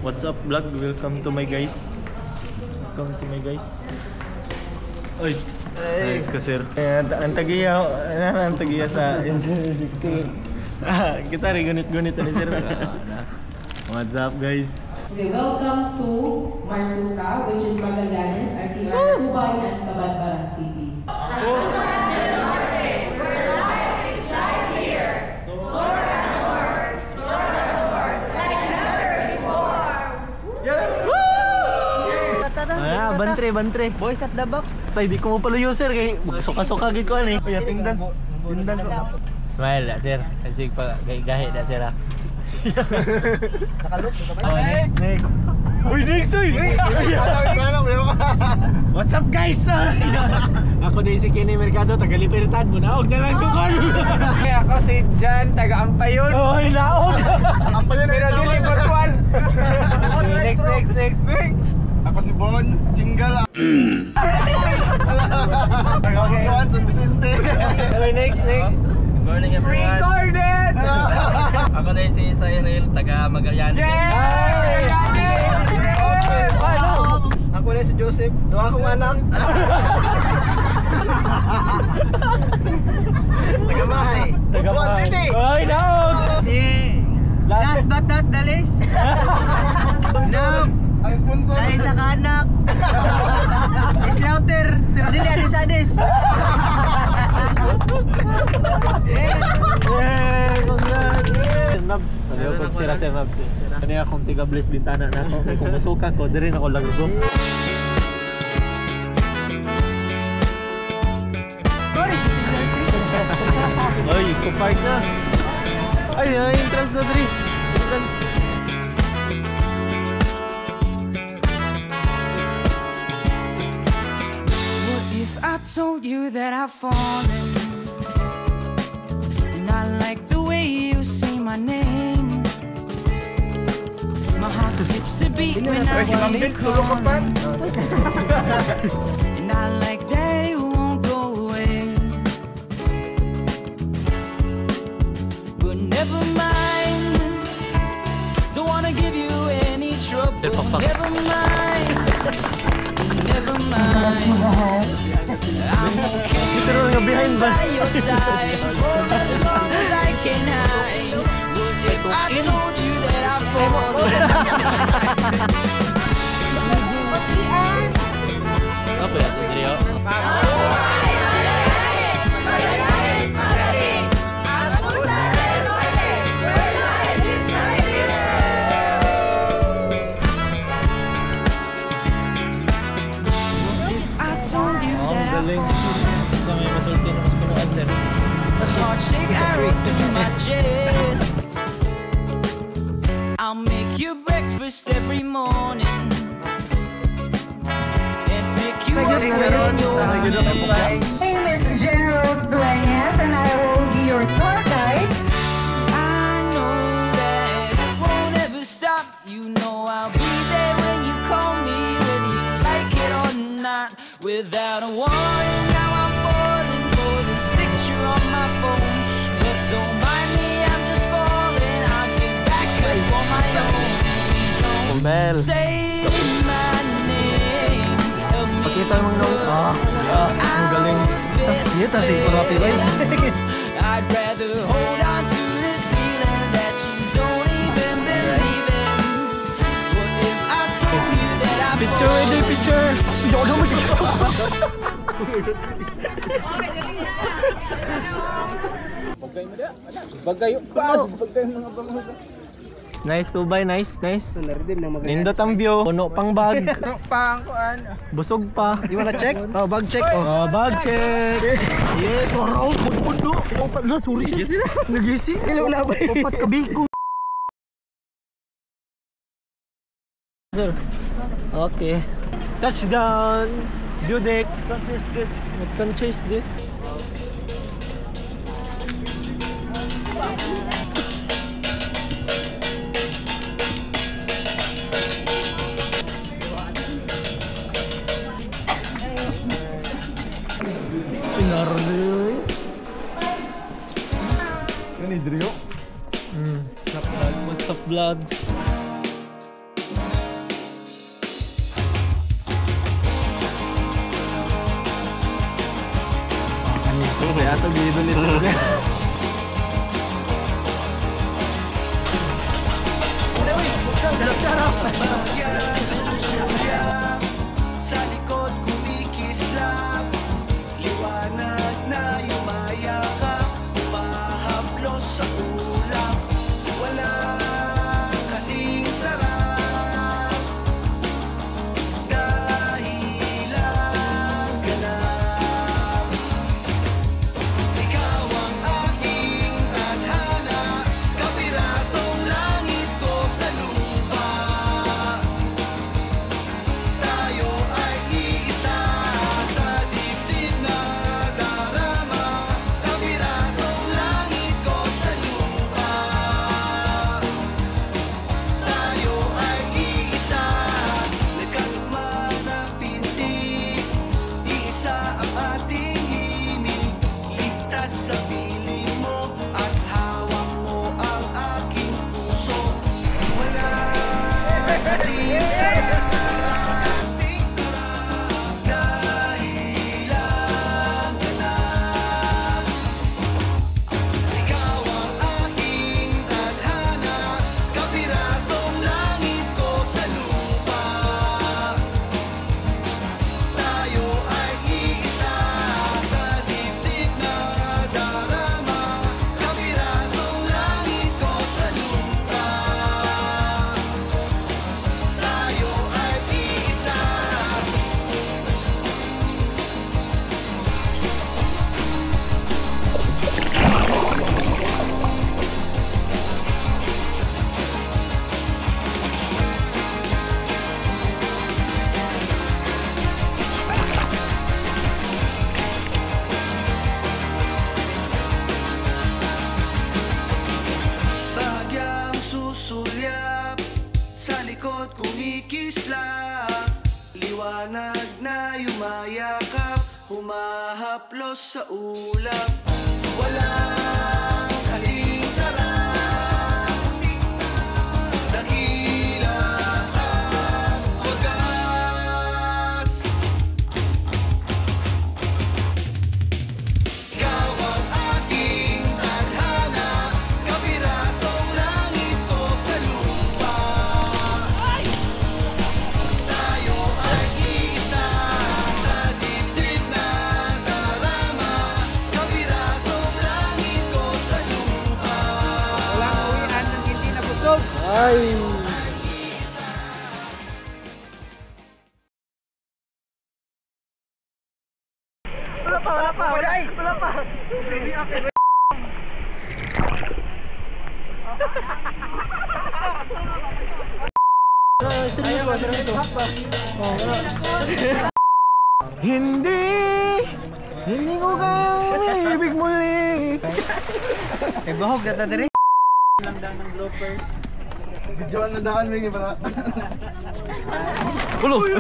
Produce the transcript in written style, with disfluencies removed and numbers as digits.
What's up vlog? Welcome to my guys. Welcome to my guys. Oy. Nice ka sir. Ang tagiya sa kita rin gunit-gunit ni sir. What's up guys? Okay, welcome to Martuca, which is Magallanes, RTR, Tubay, and Cabanbaran City. Bantre. Boys at the back. Tay, di ko mo pala user kay suka-suka gid ko ani. Kuya tingdan. Smile da sir. Kasi pa gahi da sir. Nakalok ka ba? Next. Uy, next uy. What's up guys? Ako din si Kenny Mercado, taga Libertad mo. Naog na lang ko kon. Ako si Jan, taga Ampayon. Oy, naog. Ampayon pero dili Butuan. Next. Ako si Bon, single. Taga Butuan, San Vicente. Okay, next. Good morning everyone. Recorded! Ako din si Cyril, taga Magallanes. Yay! Ako din si Joseph, doon akong anak. Taga Mahay. Butuan City. Oy, naog. Si last but not the least. Nam. Ang sponsor. Dahil sa kanak. Slaughter, pero dili adis-adis. Nabs, aliw ko sira sir Nabs. Kani akong tiga bless bintana na ako. Kung musuka ko, diri na ako lagugom. Oy, kupark na. Ay, entrance na diri. Entrance. What if I told you that I've fallen? And I like the way you say my name. My heart skips a beat when I hear you calling. And I like that it won't go away. But never mind, don't wanna give you any trouble. Never mind, never mind. I'm okay by your side for as long as I can hide. What if I told you that I fall? Apa ya, diri yo? Sa may masulti na mas pinuan sir. A heart shake arrow through my chest. I'll make you breakfast every morning and pick you up when you're My name is General Dueñas, and I will be your tour guide. I know that it won't ever stop. You know I'll be there when you call me, whether you like it or not. Without a warning, now I'm falling for this picture on my phone. But don't mind me, I'm just falling. I'll get back up on my own. Please don't say my name. Help me Pakita mo nung ang galing. Kita si Rapi Bay. I'd rather hold on to this feeling that you don't even believe in. What if I told you that I'm Picture ready, picture. Yo, no mo dito. Nice to buy, nice. Nindot ang view, puno pang bag. Pangkuan. Busog pa. You wanna check? Oh, bag check. Oh. Bag check. Yeah, toro, puno. Opat na, sorry siya. Nagisi. Hello na ba? Opat ka bigo. Sir. Okay. Touchdown. View deck. Can chase this. Pinarli. Yan ni Drio. What's up vlogs? Saya ato gidulit siya. Sa likod kumikislap, liwanag na yumayakap, humahaplos sa ulap. Wala kasing sarap, dahilan ganap. Ikaw ang aking tadhana, kapirasong langit ko sa lupa. Tayo ay iisa sa dibdib na darama, kapirasong langit ko sa lupa. Tayo ay iisa, nagkalugma ng pintig, iisa ang ating himig. Ligtas sa piling mo at hawak mo ang aking puso. Wala kasing sarap, dahilan ganap. Ikaw ang aking tadhana, kapirasong langit ko sa lupa. Tayo ay iisa sa dibdib na darama, kapirasong langit ko sa lupa. Tayo ay iisa. Bahagyang susulyap, sa likod kumikislap, liwanag na yumayakap, humahaplos sa ulap. Walang kasing sarap, dakila at wagas. Ikaw ang aking tadhana, kapirasong langit ko sa lupa. Tayo ay iisa sa dibdib na darama, kapirasong langit ko sa lupa. Walang uwian ng hindi nabusog. Ay! Wala pa. Hindi ko kaya ibig muli. Bahog na ta diri. Videoan na daan may para. Ulo! Ay,